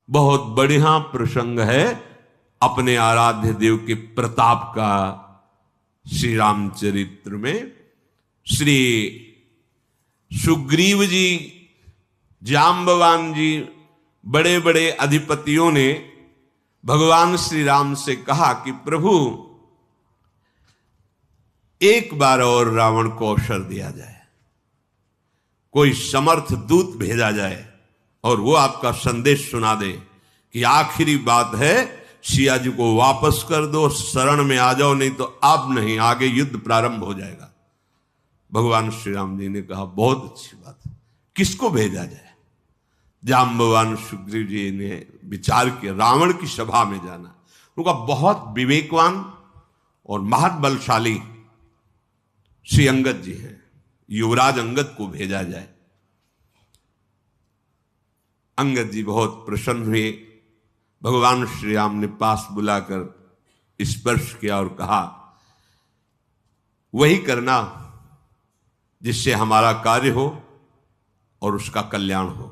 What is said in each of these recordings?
बहुत बढ़िया प्रसंग है अपने आराध्य देव के प्रताप का। श्री रामचरित्र में श्री सुग्रीव जी, जाम्बवान जी, बड़े बड़े अधिपतियों ने भगवान श्री राम से कहा कि प्रभु एक बार और रावण को अवसर दिया जाए, कोई समर्थ दूत भेजा जाए और वो आपका संदेश सुना दे कि आखिरी बात है, सिया जी को वापस कर दो, शरण में आ जाओ, नहीं तो अब नहीं, आगे युद्ध प्रारंभ हो जाएगा। भगवान श्री राम जी ने कहा बहुत अच्छी बात है, किसको भेजा जाए? जाम्बवान सुग्रीव जी ने विचार किया, रावण की सभा में जाना। उनका बहुत विवेकवान और महाबलशाली श्री अंगद जी हैं, युवराज अंगद को भेजा जाए। अंगद जी बहुत प्रसन्न हुए। भगवान श्री राम ने पास बुलाकर स्पर्श किया और कहा वही करना जिससे हमारा कार्य हो और उसका कल्याण हो।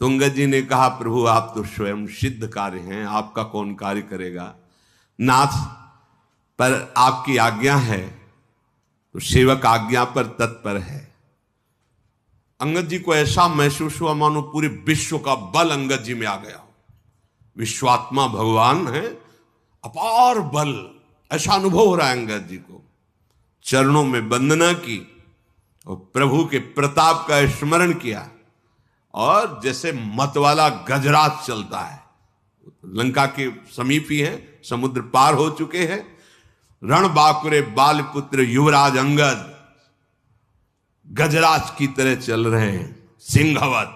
तो अंगद जी ने कहा प्रभु आप तो स्वयं सिद्ध कार्य हैं, आपका कौन कार्य करेगा? नाथ, पर आपकी आज्ञा है तो सेवक आज्ञा पर तत्पर है। अंगद जी को ऐसा महसूस हुआ मानो पूरे विश्व का बल अंगद जी में आ गया। विश्वात्मा भगवान है, अपार बल, ऐसा अनुभव हो रहा है अंगद जी को। चरणों में वंदना की और प्रभु के प्रताप का स्मरण किया और जैसे मतवाला गजराज चलता है, लंका के समीप ही है, समुद्र पार हो चुके हैं। रण बाकुरे बाल पुत्र युवराज अंगद गजराज की तरह चल रहे हैं, सिंहवत।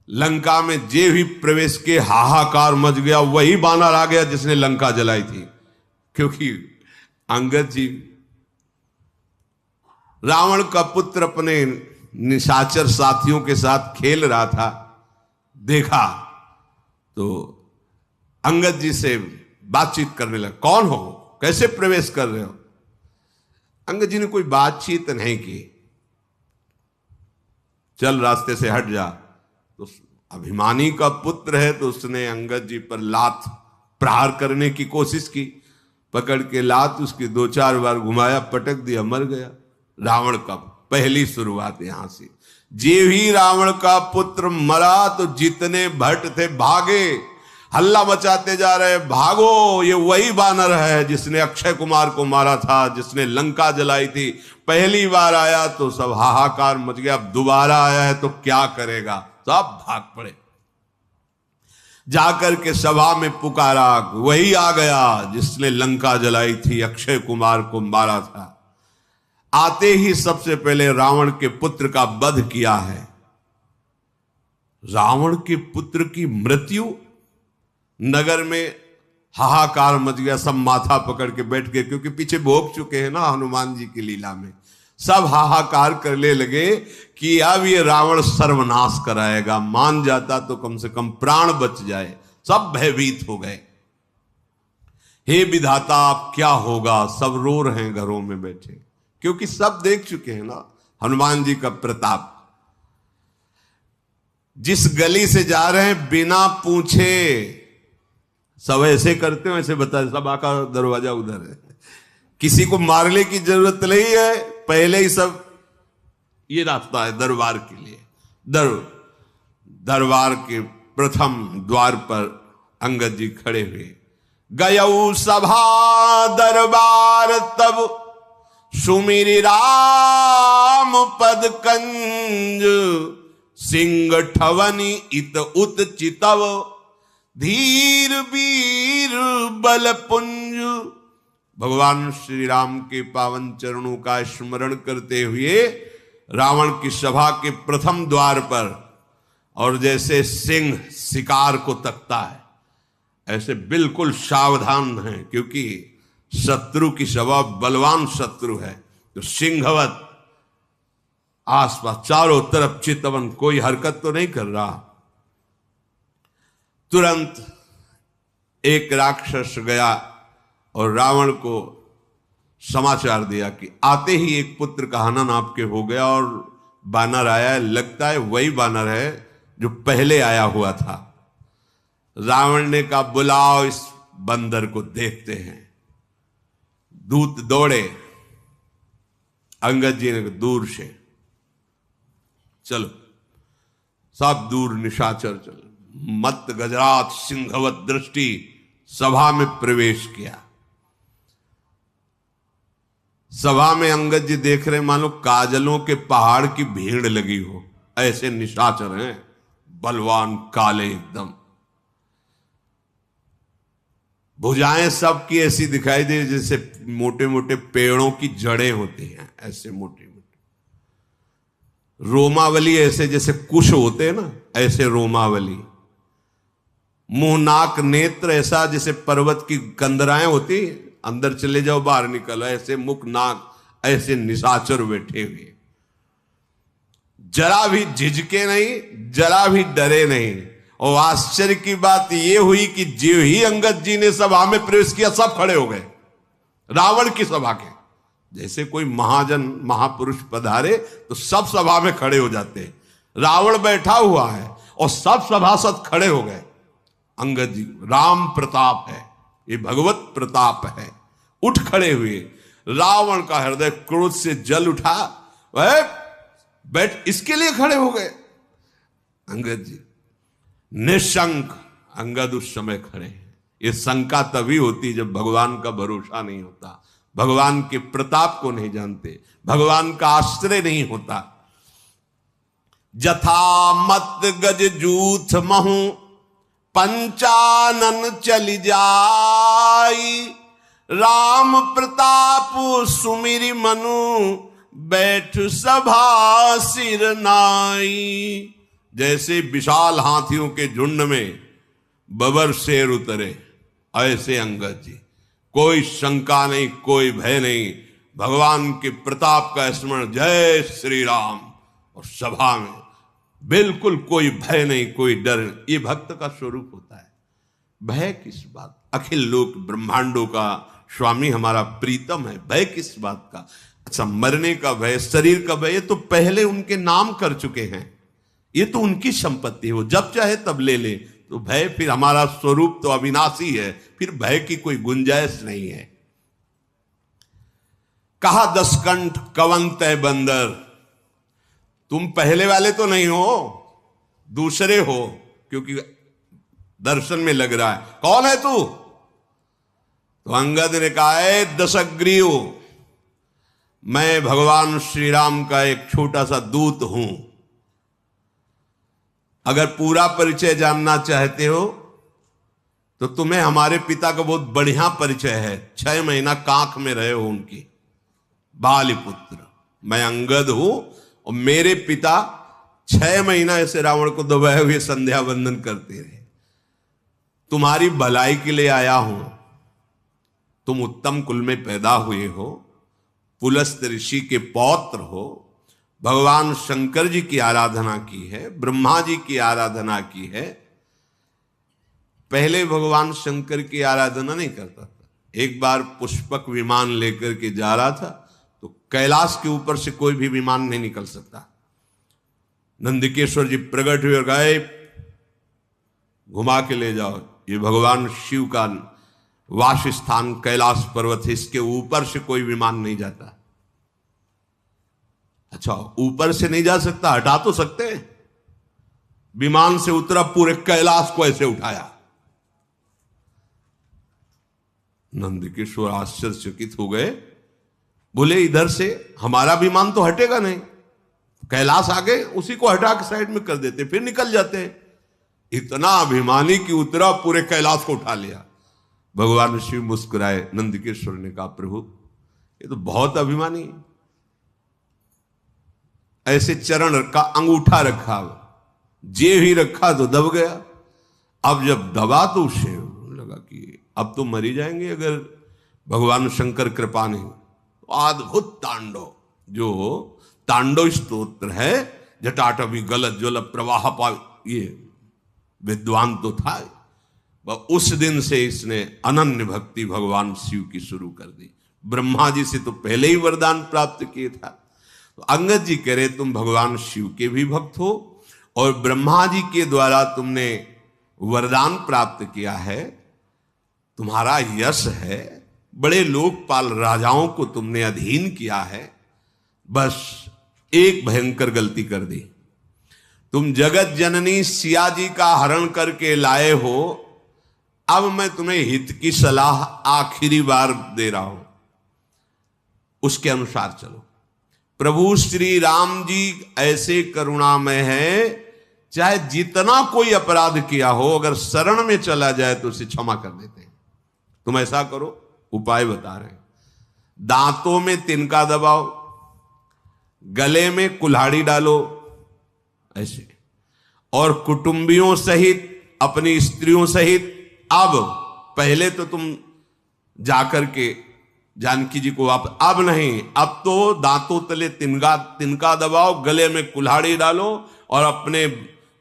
लंका में जे भी प्रवेश के हाहाकार मच गया, वही बानर आ गया जिसने लंका जलाई थी, क्योंकि अंगद जी रावण का पुत्र अपने निशाचर साथियों के साथ खेल रहा था, देखा तो अंगद जी से बातचीत करने लगा, कौन हो, कैसे प्रवेश कर रहे हो? अंगद जी ने कोई बातचीत नहीं की, चल रास्ते से हट जा। तो अभिमानी का पुत्र है तो उसने अंगद जी पर लात प्रहार करने की कोशिश की, पकड़ के लात उसकी 2-4 बार घुमाया, पटक दिया, मर गया। रावण का पहली शुरुआत यहां से। जे भी रावण का पुत्र मरा तो जितने भट्ट थे भागे, हल्ला मचाते जा रहे, भागो, ये वही बानर है जिसने अक्षय कुमार को मारा था, जिसने लंका जलाई थी। पहली बार आया तो सब हाहाकार मच गया, अब दोबारा आया है तो क्या करेगा? सब भाग पड़े। जाकर के सभा में पुकारा, वही आ गया जिसने लंका जलाई थी, अक्षय कुमार को मारा था। आते ही सबसे पहले रावण के पुत्र का वध किया है। रावण के पुत्र की मृत्यु, नगर में हाहाकार मच गया, सब माथा पकड़ के बैठ गए, क्योंकि पीछे भोग चुके हैं ना हनुमान जी की लीला में। सब हाहाकार करने लगे कि अब ये रावण सर्वनाश कराएगा, मान जाता तो कम से कम प्राण बच जाए। सब भयभीत हो गए, हे विधाता अब क्या होगा? सब रो रहे हैं घरों में बैठे, क्योंकि सब देख चुके हैं ना हनुमान जी का प्रताप। जिस गली से जा रहे हैं बिना पूछे, सब ऐसे करते हो, ऐसे बता, सब आका दरवाजा उधर है, किसी को मारने की जरूरत नहीं है, पहले ही सब ये रास्ता है दरबार के लिए। दरबार के प्रथम द्वार पर अंगद जी खड़े हुए। गयऊ सभा दरबार तब सुमिरि राम पद कंज, सिंह ठवनी इत उत चितव, धीर वीर बल पुंज। भगवान श्री राम के पावन चरणों का स्मरण करते हुए रावण की सभा के प्रथम द्वार पर, और जैसे सिंह शिकार को तकता है, ऐसे बिल्कुल सावधान है, क्योंकि शत्रु की सभा बलवान शत्रु है, तो सिंहवत आसपास चारों तरफ चितवन, कोई हरकत तो नहीं कर रहा। तुरंत एक राक्षस गया और रावण को समाचार दिया कि आते ही एक पुत्र का हनन आपके हो गया और बानर आया है, लगता है वही बानर है जो पहले आया हुआ था। रावण ने कहा बुलाओ इस बंदर को, देखते हैं। दूत दौड़े, अंगद जी ने दूर से, चलो सब दूर निशाचर चल, मत गजरात सिंहवत दृष्टि सभा में प्रवेश किया। सभा में अंगद जी देख रहे मानो काजलों के पहाड़ की भीड़ लगी हो, ऐसे निशाचर हैं, बलवान काले एकदम। भुजाएं सबकी ऐसी दिखाई दे जैसे मोटे मोटे पेड़ों की जड़ें होती हैं, ऐसे मोटे मोटे। रोमावली ऐसे जैसे कुश होते हैं ना, ऐसे रोमावली। मुंह नाक नेत्र ऐसा जैसे पर्वत की कंदराएं होती, अंदर चले जाओ बाहर निकलो, ऐसे मुख नाक, ऐसे निशाचर बैठे हुए। जरा भी झिझके नहीं, जरा भी डरे नहीं। और आश्चर्य की बात यह हुई कि जो ही अंगद जी ने सभा में प्रवेश किया सब खड़े हो गए, रावण की सभा के। जैसे कोई महाजन महापुरुष पधारे तो सब सभा में खड़े हो जाते हैं। रावण बैठा हुआ है और सब सभासद खड़े हो गए। अंगद जी, राम प्रताप है, ये भगवत प्रताप है, उठ खड़े हुए। रावण का हृदय क्रोध से जल उठा, वह बैठ, इसके लिए खड़े हो गए। अंगद जी निशंक, अंगद उस समय खड़े हैं। ये शंका तभी होती जब भगवान का भरोसा नहीं होता, भगवान के प्रताप को नहीं जानते, भगवान का आश्रय नहीं होता। जथा मत गज जूथ महु पंचानन चली जाई, राम प्रताप सुमिरि मनु बैठ सभा सिर नाई। जैसे विशाल हाथियों के झुंड में बबर शेर उतरे, ऐसे अंगद जी, कोई शंका नहीं, कोई भय नहीं, भगवान के प्रताप का स्मरण, जय श्री राम। और सभा में बिल्कुल कोई भय नहीं, कोई डर नहीं। ये भक्त का स्वरूप होता है। भय किस बात? अखिल लोक ब्रह्मांडों का स्वामी हमारा प्रीतम है, भय किस बात का? अच्छा, मरने का भय, शरीर का भय, ये तो पहले उनके नाम कर चुके हैं, ये तो उनकी संपत्ति है, वो जब चाहे तब ले ले। तो भय, फिर हमारा स्वरूप तो अविनाशी है, फिर भय की कोई गुंजाइश नहीं है। कहा दसकंठ कवंत है बंदर, तुम पहले वाले तो नहीं हो, दूसरे हो, क्योंकि दर्शन में लग रहा है। कौन है तू? तो अंगद ने कहा है दशग्रीव, मैं भगवान श्री राम का एक छोटा सा दूत हूं। अगर पूरा परिचय जानना चाहते हो तो तुम्हें हमारे पिता का बहुत बढ़िया परिचय है। 6 महीना कांख में रहे हो उनकी, बालिपुत्र। मैं अंगद हूं और मेरे पिता 6 महीना ऐसे रावण को दबाए हुए संध्या वंदन करते रहे। तुम्हारी भलाई के लिए आया हूं। तुम उत्तम कुल में पैदा हुए हो, पुलस्त ऋषि के पौत्र हो, भगवान शंकर जी की आराधना की है, ब्रह्मा जी की आराधना की है। पहले भगवान शंकर की आराधना नहीं करता था। एक बार पुष्पक विमान लेकर के जा रहा था तो कैलाश के ऊपर से कोई भी विमान नहीं निकल सकता। नंदिकेश्वर जी प्रकट हुए और गए, घुमा के ले जाओ, ये भगवान शिव का वास स्थान कैलाश पर्वत है, इसके ऊपर से कोई विमान नहीं जाता। अच्छा, ऊपर से नहीं जा सकता, हटा तो सकते हैं। विमान से उतरा, पूरे कैलाश को ऐसे उठाया। नंदिकेश्वर आश्चर्यचकित हो गए, बोले इधर से हमारा विमान तो हटेगा नहीं, कैलाश आगे उसी को हटा के साइड में कर देते, फिर निकल जाते। इतना अभिमानी कि उतरा, पूरे कैलाश को उठा लिया। भगवान शिव मुस्कुराए। नंदिकेश्वर ने कहा प्रभु ये तो बहुत अभिमानी है, ऐसे चरण रखा, अंगूठा रखा, जे ही रखा तो दब गया। अब जब दबा तो उसे लगा कि अब तो मरी जाएंगे अगर भगवान शंकर कृपा नहीं। तो अद्भुत तांडव, जो तांडव स्तोत्र है, जटाटवी गलत ज्वल प्रवाह पाव, ये विद्वान तो था। उस दिन से इसने अनन्य भक्ति भगवान शिव की शुरू कर दी। ब्रह्मा जी से तो पहले ही वरदान प्राप्त किए था। तो अंगद जी कह रहे तुम भगवान शिव के भी भक्त हो और ब्रह्मा जी के द्वारा तुमने वरदान प्राप्त किया है, तुम्हारा यश है, बड़े लोकपाल राजाओं को तुमने अधीन किया है, बस एक भयंकर गलती कर दी। तुम जगत जननी सिया जी का हरण करके लाए हो, अब मैं तुम्हें हित की सलाह आखिरी बार दे रहा हूं, उसके अनुसार चलो। प्रभु श्री राम जी ऐसे करुणामय है, चाहे जितना कोई अपराध किया हो, अगर शरण में चला जाए तो उसे क्षमा कर देते हैं। तुम ऐसा करो, उपाय बता रहे हैं। दांतों में तिनका दबाओ, गले में कुल्हाड़ी डालो ऐसे, और कुटुंबियों सहित, अपनी स्त्रियों सहित, अब पहले तो तुम जाकर के जानकी जी को अब नहीं, अब तो दांतों तले तिनका दबाओ, गले में कुल्हाड़ी डालो, और अपने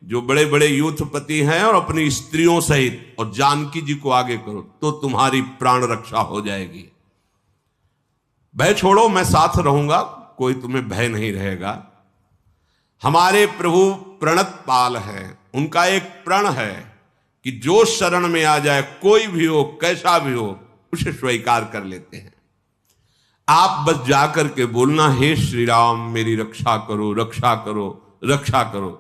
जो बड़े बड़े यूथपति हैं और अपनी स्त्रियों सहित और जानकी जी को आगे करो, तो तुम्हारी प्राण रक्षा हो जाएगी। भय छोड़ो, मैं साथ रहूंगा, कोई तुम्हें भय नहीं रहेगा। हमारे प्रभु प्रणत पाल हैं, उनका एक प्रण है कि जो शरण में आ जाए, कोई भी हो, कैसा भी हो, उसे स्वीकार कर लेते हैं। आप बस जाकर के बोलना, हे श्री राम मेरी रक्षा करो, रक्षा करो, रक्षा करो।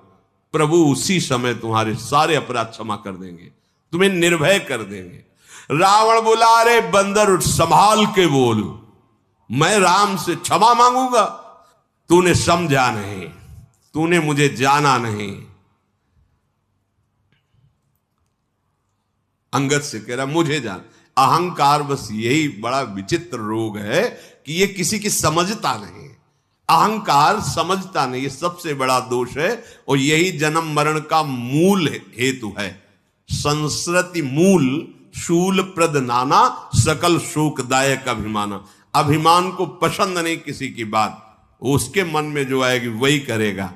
प्रभु उसी समय तुम्हारे सारे अपराध क्षमा कर देंगे, तुम्हें निर्भय कर देंगे। रावण बोला, अरे बंदर उठ, संभाल के बोल, मैं राम से क्षमा मांगूंगा? तूने समझा नहीं, तूने मुझे जाना नहीं। अंगद से कह रहा, मुझे जान। अहंकार बस यही बड़ा विचित्र रोग है कि ये किसी की समझता नहीं। अहंकार समझता नहीं, ये सबसे बड़ा दोष है, और यही जन्म मरण का मूल हेतु है। संस्कृति मूल शूल प्रद नाना, सकल शोकदायक अभिमाना। अभिमान को पसंद नहीं किसी की बात, उसके मन में जो आएगी वही करेगा।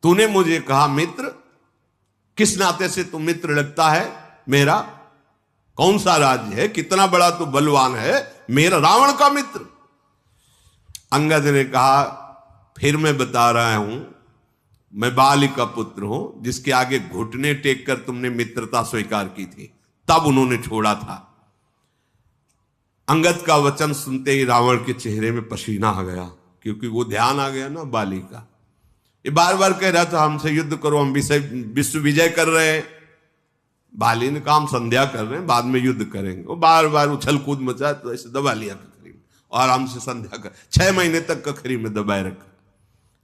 तूने मुझे कहा मित्र, किस नाते से तू मित्र लगता है मेरा? कौन सा राज्य है, कितना बड़ा तू बलवान है, मेरा रावण का मित्र? अंगद ने कहा, फिर मैं बता रहा हूं, मैं बाली का पुत्र हूं, जिसके आगे घुटने टेक कर तुमने मित्रता स्वीकार की थी, तब उन्होंने छोड़ा था। अंगद का वचन सुनते ही रावण के चेहरे में पसीना आ गया, क्योंकि वो ध्यान आ गया ना बाली का। ये बार बार कह रहा था, हमसे युद्ध करो, हम विश्व विजय कर रहे हैं। बाली ने कहा, हम संध्या कर रहे हैं, बाद में युद्ध करेंगे। वो बार बार उछल कूद मचा, तो ऐसे दबा लिया कखरी में, और आराम से संध्या कर। 6 महीने तक कखरी में दबाए रखा।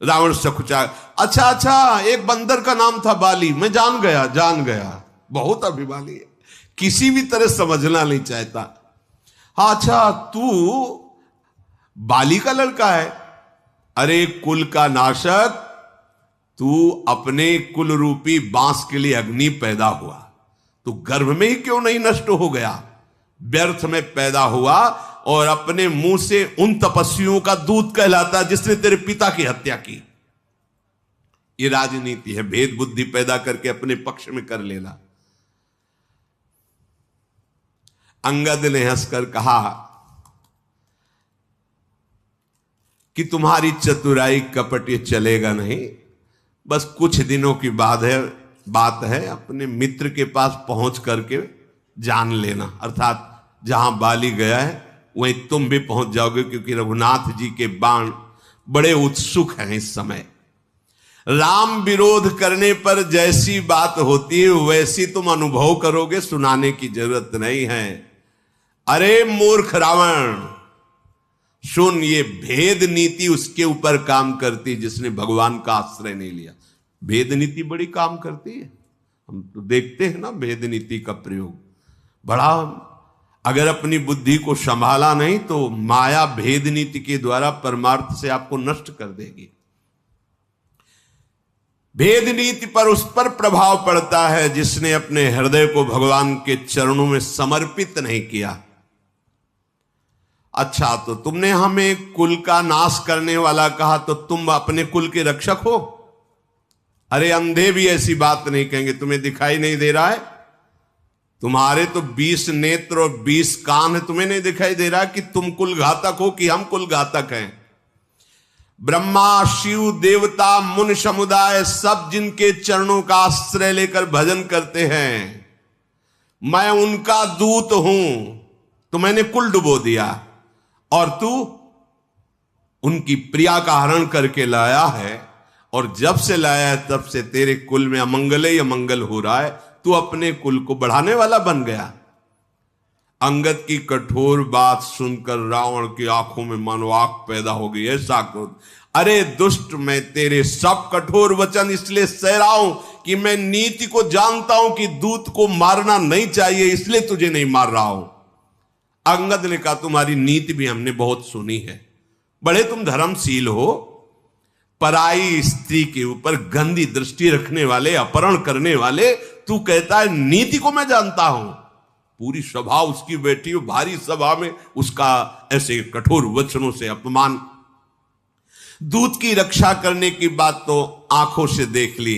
रावण सकुचा, अच्छा, एक बंदर का नाम था बाली, मैं जान गया, बहुत अभिमानी है, किसी भी तरह समझना नहीं चाहता। हाँ, अच्छा, तू बाली का लड़का है? अरे कुल का नाशक, तू अपने कुल रूपी बांस के लिए अग्नि पैदा हुआ, तू गर्भ में ही क्यों नहीं नष्ट हो गया? व्यर्थ में पैदा हुआ, और अपने मुंह से उन तपस्वियों का दूत कहलाता जिसने तेरे पिता की हत्या की। ये राजनीति है, भेद बुद्धि पैदा करके अपने पक्ष में कर लेना। अंगद ने हंसकर कहा कि तुम्हारी चतुराई कपट ये चलेगा नहीं, बस कुछ दिनों की बात है, अपने मित्र के पास पहुंच करके जान लेना, अर्थात जहां बाली गया है वहीं तुम भी पहुंच जाओगे, क्योंकि रघुनाथ जी के बाण बड़े उत्सुक हैं इस समय। राम विरोध करने पर जैसी बात होती है वैसी तुम अनुभव करोगे, सुनाने की जरूरत नहीं है। अरे मूर्ख रावण, सुन, ये भेद नीति उसके ऊपर काम करती जिसने भगवान का आश्रय नहीं लिया। भेद नीति बड़ी काम करती है, हम तो देखते हैं ना भेद नीति का प्रयोग बड़ा। अगर अपनी बुद्धि को संभाला नहीं तो माया भेद नीति के द्वारा परमार्थ से आपको नष्ट कर देगी। भेद नीति पर उस पर प्रभाव पड़ता है जिसने अपने हृदय को भगवान के चरणों में समर्पित नहीं किया। अच्छा, तो तुमने हमें कुल का नाश करने वाला कहा, तो तुम अपने कुल के रक्षक हो? अरे अंधे भी ऐसी बात नहीं कहेंगे, तुम्हें दिखाई नहीं दे रहा है? तुम्हारे तो 20 नेत्र और 20 कान है, तुम्हें नहीं दिखाई दे रहा कि तुम कुल घातक हो कि हम कुल घातक हैं? ब्रह्मा शिव देवता मुनि समुदाय सब जिनके चरणों का आश्रय लेकर भजन करते हैं, मैं उनका दूत हूं। तो मैंने कुल डुबो दिया और तू उनकी प्रिया का हरण करके लाया है, और जब से लाया है तब से तेरे कुल में अमंगल ही अमंगल हो रहा है। तू अपने कुल को बढ़ाने वाला बन गया। अंगद की कठोर बात सुनकर रावण की आंखों में मानो आग पैदा हो गई। ऐसा क्रोध, अरे दुष्ट, मैं तेरे सब कठोर वचन इसलिए सह रहा हूं कि मैं नीति को जानता हूं कि दूत को मारना नहीं चाहिए, इसलिए तुझे नहीं मार रहा हूं। अंगद ने कहा, तुम्हारी नीति भी हमने बहुत सुनी है, बड़े तुम धर्मशील हो। पराई स्त्री के ऊपर गंदी दृष्टि रखने वाले, अपहरण करने वाले, तू कहता है नीति को मैं जानता हूं। पूरी सभा उसकी बैठी हो, भारी सभा में उसका ऐसे कठोर वचनों से अपमान। दूत की रक्षा करने की बात तो आंखों से देख ली,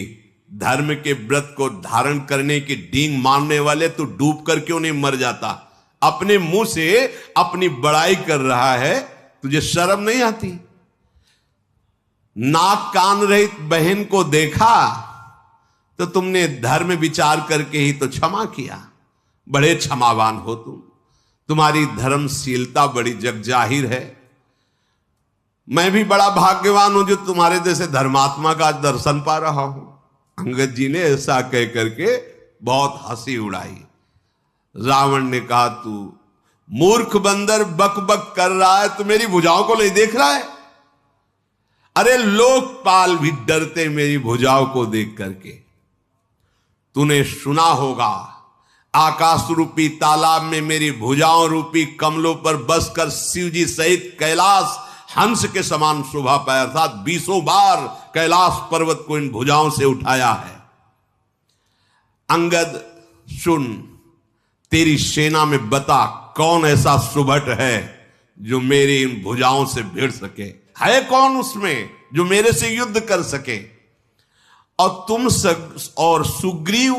धर्म के व्रत को धारण करने की डींग मारने वाले, तू डूब कर क्यों नहीं मर जाता? अपने मुंह से अपनी बड़ाई कर रहा है, तुझे शर्म नहीं आती? नाक कान रहित बहन को देखा तो तुमने धर्म विचार करके ही तो क्षमा किया। बड़े क्षमावान हो तुम, तुम्हारी धर्मशीलता बड़ी जगजाहिर है। मैं भी बड़ा भाग्यवान हूं जो तुम्हारे जैसे धर्मात्मा का दर्शन पा रहा हूं। अंगद जी ने ऐसा कह करके बहुत हंसी उड़ाई। रावण ने कहा, तू मूर्ख बंदर बक बक कर रहा है, तू मेरी भुजाओं को नहीं देख रहा है? अरे लोकपाल भी डरते मेरी भुजाओं को देख करके। तूने सुना होगा, आकाश रूपी तालाब में मेरी भुजाओं रूपी कमलों पर बसकर शिव जी सहित कैलाश हंस के समान शोभा पाया था। 20 बार कैलाश पर्वत को इन भुजाओं से उठाया है। अंगद सुन, तेरी सेना में बता कौन ऐसा सुभट है जो मेरी इन भुजाओं से भिड़ सके? है कौन उसमें जो मेरे से युद्ध कर सके? और तुम और सुग्रीव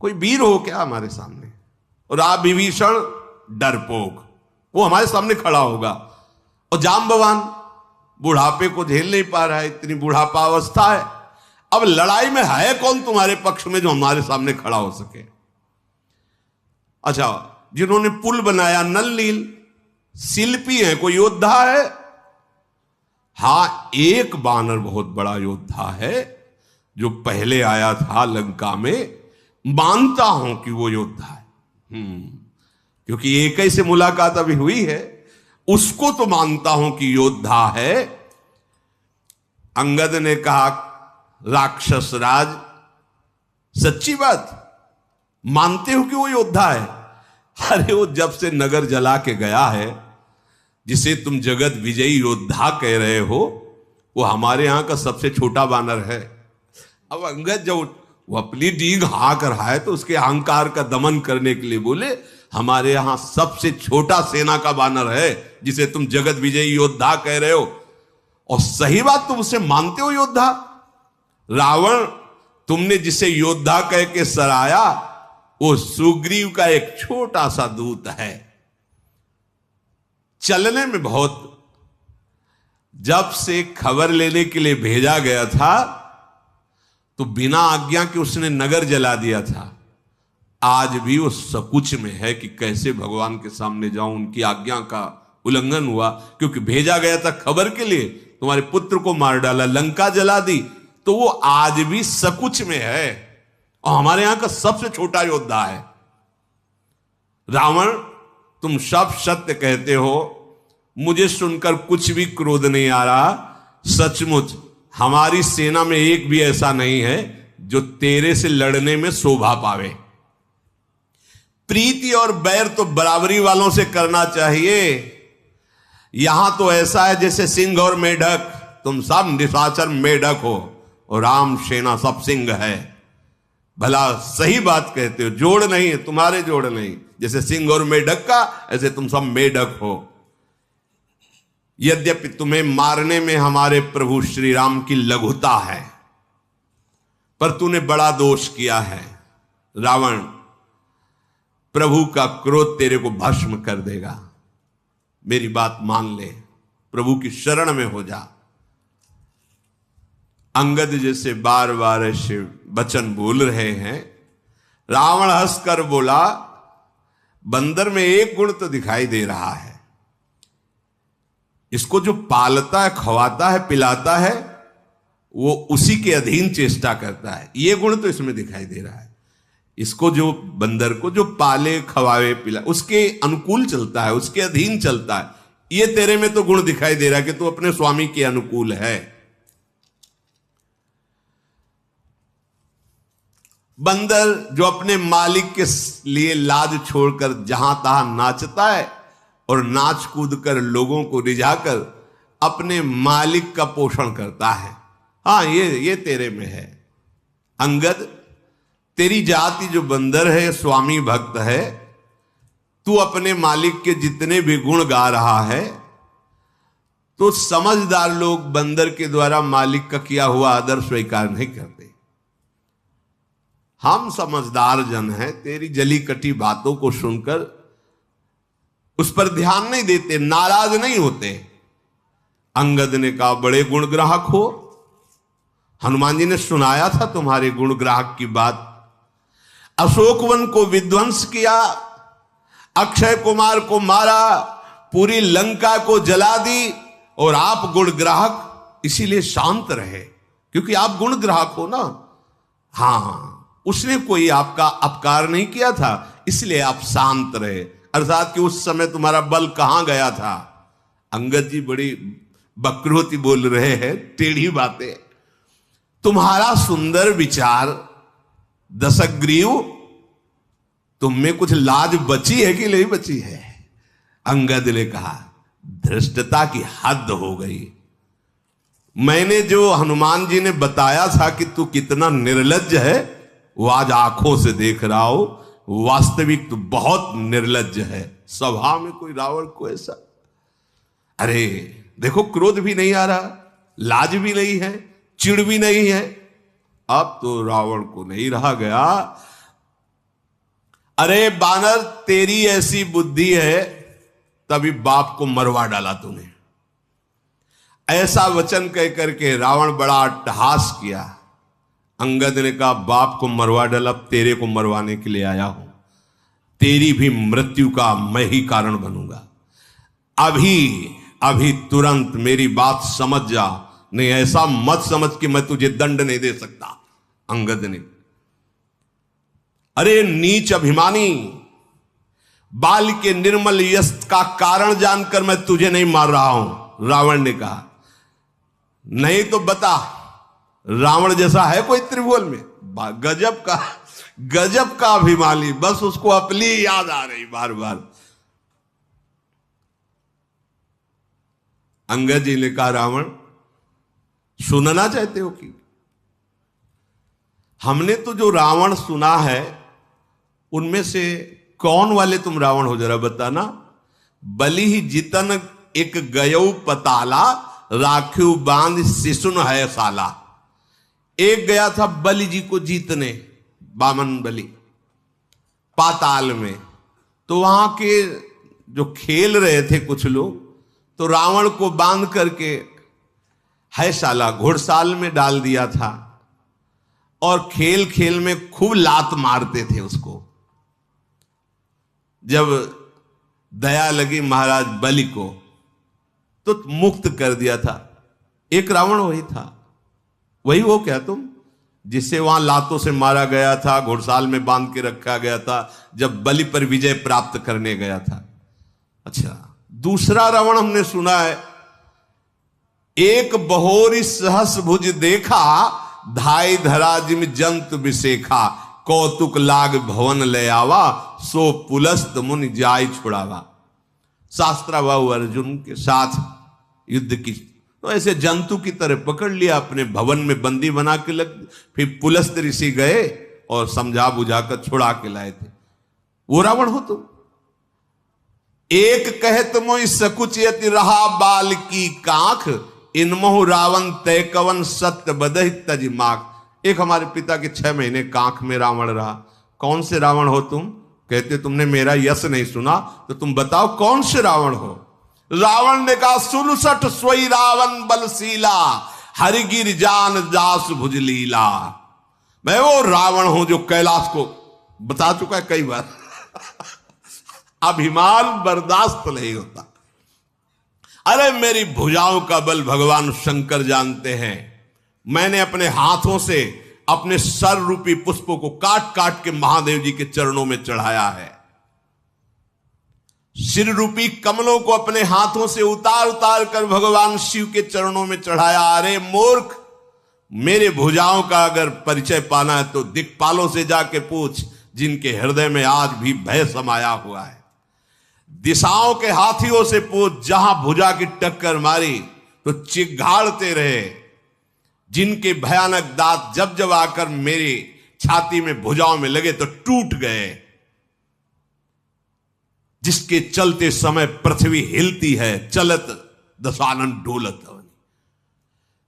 कोई वीर हो क्या हमारे सामने? और आप विभीषण डरपोक, वो हमारे सामने खड़ा होगा। और जाम्बवान बुढ़ापे को झेल नहीं पा रहा है, इतनी बुढ़ापा अवस्था है। अब लड़ाई में है कौन तुम्हारे पक्ष में जो हमारे सामने खड़ा हो सके? अच्छा, जिन्होंने पुल बनाया, नल नील शिल्पी है, कोई योद्धा है? हां, एक बानर बहुत बड़ा योद्धा है जो पहले आया था लंका में। मानता हूं कि वो योद्धा है, क्योंकि एक ही से मुलाकात अभी हुई है, उसको तो मानता हूं कि योद्धा है। अंगद ने कहा, राक्षस राज, सच्ची बात मानते हो कि वो योद्धा है? अरे वो जब से नगर जला के गया है, जिसे तुम जगत विजयी योद्धा कह रहे हो, वो हमारे यहां का सबसे छोटा बानर है। अब अंगद जब वो अपनी डींग हाँक रहा है तो उसके अहंकार का दमन करने के लिए बोले, हमारे यहां सबसे छोटा सेना का बानर है जिसे तुम जगत विजयी योद्धा कह रहे हो। और सही बात, तुम उसे मानते हो योद्धा? रावण, तुमने जिसे योद्धा कह के सराया, वो सुग्रीव का एक छोटा सा दूत है, चलने में बहुत। जब से खबर लेने के लिए भेजा गया था तो बिना आज्ञा के उसने नगर जला दिया था। आज भी वो सकुच में है कि कैसे भगवान के सामने जाऊं। उनकी आज्ञा का उल्लंघन हुआ, क्योंकि भेजा गया था खबर के लिए, तुम्हारे पुत्र को मार डाला, लंका जला दी, तो वो आज भी सकुच में है और हमारे यहां का सबसे छोटा योद्धा है। रावण, तुम सब सत्य कहते हो, मुझे सुनकर कुछ भी क्रोध नहीं आ रहा। सचमुच हमारी सेना में एक भी ऐसा नहीं है जो तेरे से लड़ने में शोभा पावे। प्रीति और बैर तो बराबरी वालों से करना चाहिए। यहां तो ऐसा है जैसे सिंह और मेढक, तुम सब निशाचर मेढक हो और राम सेना सब सिंह है। भला सही बात कहते हो, जोड़ नहीं है, तुम्हारे जोड़ नहीं। जैसे सिंह और मेढक का, ऐसे तुम सब मेढक हो। यद्यपि तुम्हें मारने में हमारे प्रभु श्री राम की लघुता है, पर तूने बड़ा दोष किया है रावण। प्रभु का क्रोध तेरे को भस्म कर देगा। मेरी बात मान ले। प्रभु की शरण में हो जा। अंगद जैसे बार बार ऐसे वचन बोल रहे हैं, रावण हंसकर बोला, बंदर में एक गुण तो दिखाई दे रहा है, इसको जो पालता है, खवाता है, पिलाता है, वो उसी के अधीन चेष्टा करता है। ये गुण तो इसमें दिखाई दे रहा है। इसको जो बंदर को जो पाले, खवावे, पिला, उसके अनुकूल चलता है, उसके अधीन चलता है। ये तेरे में तो गुण दिखाई दे रहा है कि तू अपने स्वामी के अनुकूल है। बंदर जो अपने मालिक के लिए लाज छोड़कर जहां तहां नाचता है और नाच कूद कर लोगों को रिझाकर अपने मालिक का पोषण करता है, हाँ ये तेरे में है। अंगद, तेरी जाति जो बंदर है, स्वामी भक्त है, तू अपने मालिक के जितने भी गुण गा रहा है, तो समझदार लोग बंदर के द्वारा मालिक का किया हुआ आदर स्वीकार नहीं करते। हम समझदार जन हैं, तेरी जली कटी बातों को सुनकर उस पर ध्यान नहीं देते, नाराज नहीं होते। अंगद ने कहा, बड़े गुण ग्राहक हो, हनुमान जी ने सुनाया था तुम्हारे गुण ग्राहक की बात। अशोकवन को विध्वंस किया, अक्षय कुमार को मारा, पूरी लंका को जला दी, और आप गुण ग्राहक इसीलिए शांत रहे, क्योंकि आप गुण ग्राहक हो ना। हाँ, उसने कोई आपका अपकार नहीं किया था, इसलिए आप शांत रहे, अर्थात कि उस समय तुम्हारा बल कहां गया था। अंगद जी बड़ी बकरोती बोल रहे हैं, टेढ़ी बातें। तुम्हारा सुंदर विचार दशग्रीव, तुम में कुछ लाज बची है कि नहीं बची है? अंगद ने कहा, धृष्टता की हद हो गई। मैंने जो हनुमान जी ने बताया था कि तू कितना निर्लज्ज है, वो आज आंखों से देख रहा हो। वास्तविक तो बहुत निर्लज्ज है। सभा में कोई रावण को ऐसा, अरे देखो, क्रोध भी नहीं आ रहा, लाज भी नहीं है, चिढ़ भी नहीं है। अब तो रावण को नहीं रहा गया। अरे बानर, तेरी ऐसी बुद्धि है, तभी बाप को मरवा डाला तूने। ऐसा वचन कह करके रावण बड़ा अट्टहास किया। अंगद ने कहा, बाप को मरवा डाला, अब तेरे को मरवाने के लिए आया हूं। तेरी भी मृत्यु का मैं ही कारण बनूंगा। अभी तुरंत मेरी बात समझ जा, नहीं ऐसा मत समझ कि मैं तुझे दंड नहीं दे सकता। अंगद ने, अरे नीच अभिमानी, बाल के निर्मल यश का कारण जानकर मैं तुझे नहीं मार रहा हूं। रावण ने कहा, नहीं तो बता, रावण जैसा है कोई त्रिभुवन में? गजब का अभिमानी, बस उसको अपनी याद आ रही बार बार। अंगद जी ने कहा, रावण सुनना चाहते हो कि? हमने तो जो रावण सुना है, उनमें से कौन वाले तुम रावण हो, जरा बताना। बलि ही जितन एक गयौ पताला, राख्यू बांध शिशुन है साला। एक गया था बलि जी को जीतने, बामन बलि, पाताल में। तो वहां के जो खेल रहे थे कुछ लोग, तो रावण को बांध करके है साला घुड़साल में डाल दिया था, और खेल खेल में खूब लात मारते थे उसको। जब दया लगी महाराज बलि को, तो मुक्त कर दिया था। एक रावण वही था। वही हो क्या तुम, जिसे वहां लातों से मारा गया था, घुड़साल में बांध के रखा गया था, जब बलि पर विजय प्राप्त करने गया था? अच्छा, दूसरा रावण हमने सुना है, एक बहोरी सहस भुज देखा, धाई धरा जिम जंतु विशेखा, कौतुक लाग भवन ले आवा, सो पुलस्त मुनि जाय छुड़ावा। शास्त्राबाहु अर्जुन के साथ युद्ध की, तो ऐसे जंतु की तरह पकड़ लिया, अपने भवन में बंदी बना के लग। फिर पुलस्त ऋषि गए और समझा बुझाकर छुड़ा के लाए थे। वो रावण हो तुम। एक कहत मोहि सकुच यति रहा बाल की कांख, इनमोह रावण तय कवन सत्य बदहि तज माख। एक हमारे पिता के 6 महीने कांख में रावण रहा। कौन से रावण हो तुम? कहते तुमने मेरा यश नहीं सुना, तो तुम बताओ कौन से रावण हो? रावण ने कहा 67 सोई रावण बलशीला, हरिगिर जान जास भुजलीला। मैं वो रावण हूं जो कैलाश को बता चुका है कई बार। अभिमान बर्दाश्त नहीं होता। अरे मेरी भुजाओं का बल भगवान शंकर जानते हैं। मैंने अपने हाथों से अपने सर रूपी पुष्पों को काट काट के महादेव जी के चरणों में चढ़ाया है। सिर रूपी कमलों को अपने हाथों से उतार उतार कर भगवान शिव के चरणों में चढ़ाया। अरे मूर्ख, मेरे भुजाओं का अगर परिचय पाना है तो दिक्पालों से जाके पूछ, जिनके हृदय में आज भी भय समाया हुआ है। दिशाओं के हाथियों से पूछ, जहां भुजा की टक्कर मारी तो चिघाड़ते रहे, जिनके भयानक दांत जब जब आकर मेरी छाती में भुजाओं में लगे तो टूट गए, जिसके चलते समय पृथ्वी हिलती है, चलत दशानन डोलत।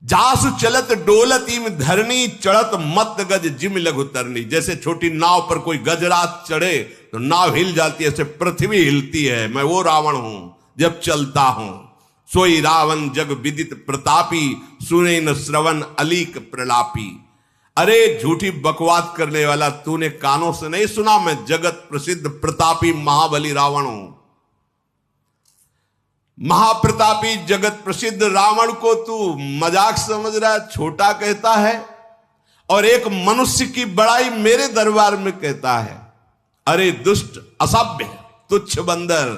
जासु चलत डोलत इम धरनी, चढ़त मत गज जिम लघु तरनी। जैसे छोटी नाव पर कोई गजरात चढ़े तो नाव हिल जाती है, ऐसे पृथ्वी हिलती है। मैं वो रावण हूं जब चलता हूं। सोई रावण जग विदित प्रतापी, सुने न श्रवण अलीक प्रलापी। अरे झूठी बकवास करने वाला, तूने कानों से नहीं सुना? मैं जगत प्रसिद्ध प्रतापी महाबली रावण हूं। महाप्रतापी जगत प्रसिद्ध रावण को तू मजाक समझ रहा है, छोटा कहता है, और एक मनुष्य की बड़ाई मेरे दरबार में कहता है। अरे दुष्ट, असभ्य, तुच्छ बंदर,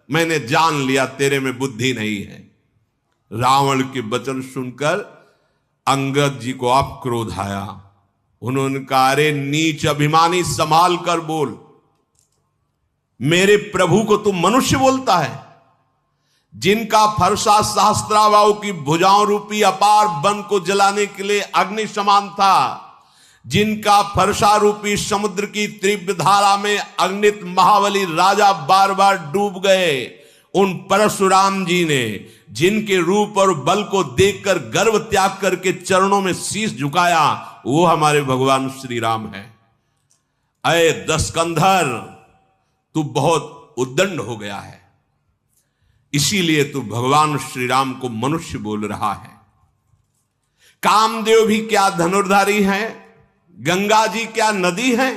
मैंने जान लिया तेरे में बुद्धि नहीं है। रावण के वचन सुनकर अंगद जी को आप क्रोध आया। उन्होंने कहा, अरे नीच अभिमानी, संभाल कर बोल। मेरे प्रभु को तू मनुष्य बोलता है? जिनका फरसा सहस्त्राबाहु की भुजाओं रूपी अपार वन को जलाने के लिए अग्नि समान था, जिनका फरसा रूपी समुद्र की तीव्र धारा में अग्नित महाबली राजा बार बार डूब गए, उन परशुराम जी ने जिनके रूप और बल को देखकर गर्व त्याग करके चरणों में शीश झुकाया, वो हमारे भगवान श्री राम है। अय दशकंधर, तू बहुत उद्दंड हो गया है, इसीलिए तू भगवान श्री राम को मनुष्य बोल रहा है। कामदेव भी क्या धनुर्धारी हैं? गंगा जी क्या नदी है?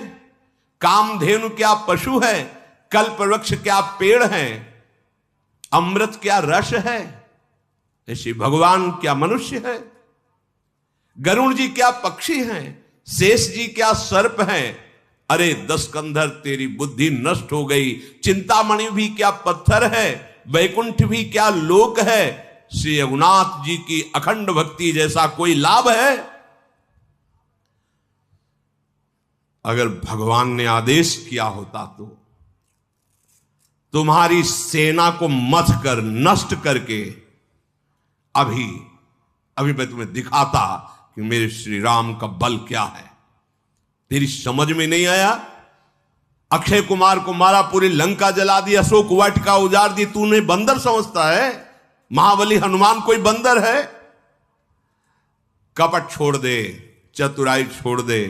कामधेनु क्या पशु है? कल्प वृक्ष क्या पेड़ है? अमृत क्या रस है? ऐसे भगवान क्या मनुष्य है? गरुण जी क्या पक्षी हैं? शेष जी क्या सर्प हैं? अरे दशकंधर, तेरी बुद्धि नष्ट हो गई। चिंतामणि भी क्या पत्थर है? वैकुंठ भी क्या लोक है? श्री रघुनाथ जी की अखंड भक्ति जैसा कोई लाभ है? अगर भगवान ने आदेश किया होता तो तुम्हारी सेना को मथ कर नष्ट करके अभी मैं तुम्हें दिखाता कि मेरे श्री राम का बल क्या है। तेरी समझ में नहीं आया? अक्षय कुमार को मारा, पूरी लंका जला दी, अशोक वाटिका उजाड़ दी, तूने बंदर समझता है? महाबली हनुमान कोई बंदर है? कपट छोड़ दे, चतुराई छोड़ दे,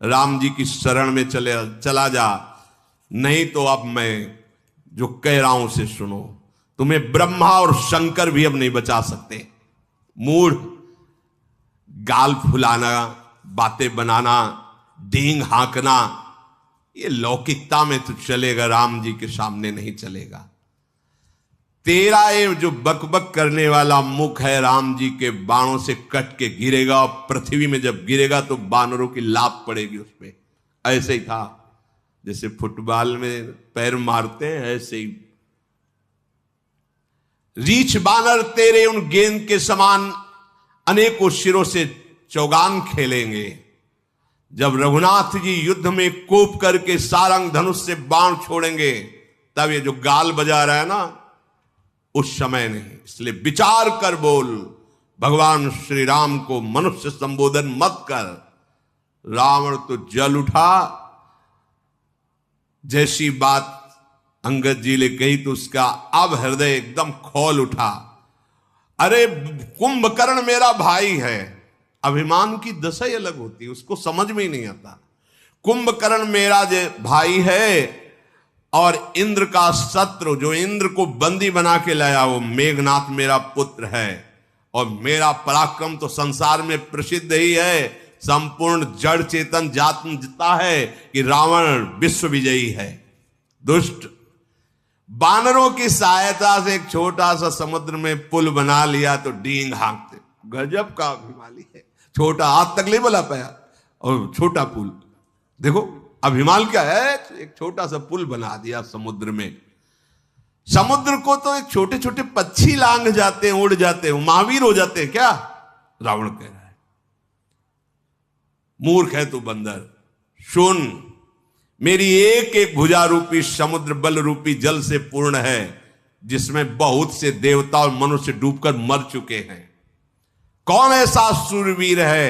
राम जी की शरण में चला जा, नहीं तो अब मैं जो कह रहा हूं उसे सुनो। तुम्हें ब्रह्मा और शंकर भी अब नहीं बचा सकते। मूढ़, गाल फुलाना, बातें बनाना, डींग हाँकना, ये लौकिकता में तो चलेगा, राम जी के सामने नहीं चलेगा। तेरा ये जो बकबक करने वाला मुख है, राम जी के बाणों से कट के गिरेगा, और पृथ्वी में जब गिरेगा तो बानरों की लात पड़ेगी उस पे। ऐसे ही था, जैसे फुटबॉल में पैर मारते हैं, ऐसे ही रीछ बानर तेरे उन गेंद के समान अनेकों शिरों से चौगान खेलेंगे। जब रघुनाथ जी युद्ध में कोप करके सारंग धनुष से बाण छोड़ेंगे, तब ये जो गाल बजा रहा है ना, उस समय नहीं। इसलिए विचार कर बोल, भगवान श्री राम को मनुष्य संबोधन मत कर। रावण तो जल उठा। जैसी बात अंगद जी ने कही तो उसका अब हृदय एकदम खोल उठा। अरे कुंभकर्ण मेरा भाई है। अभिमान की दशा ही अलग होती है, उसको समझ में ही नहीं आता। कुंभकर्ण मेरा जो भाई है, और इंद्र का शत्रु जो इंद्र को बंदी बना के लाया वो मेघनाथ मेरा पुत्र है। और मेरा पराक्रम तो संसार में प्रसिद्ध ही है, संपूर्ण जड़ चेतन जानता है कि रावण विश्व विजयी है। दुष्ट बानरों की सहायता से एक छोटा सा समुद्र में पुल बना लिया तो डींग हाँकते। गजब का अभिमानी है, छोटा हाथ तक नहीं बना पाया और छोटा पुल। देखो अभिमान क्या है, एक छोटा सा पुल बना दिया समुद्र में। समुद्र को तो एक छोटे छोटे पक्षी लांघ जाते हैं, उड़ जाते हैं, महावीर हो जाते हैं क्या? रावण कह रहा है मूर्ख है तू बंदर, सुन मेरी एक एक भुजा रूपी समुद्र बल रूपी जल से पूर्ण है, जिसमें बहुत से देवता और मनुष्य डूबकर मर चुके हैं। कौन ऐसा सूरवीर है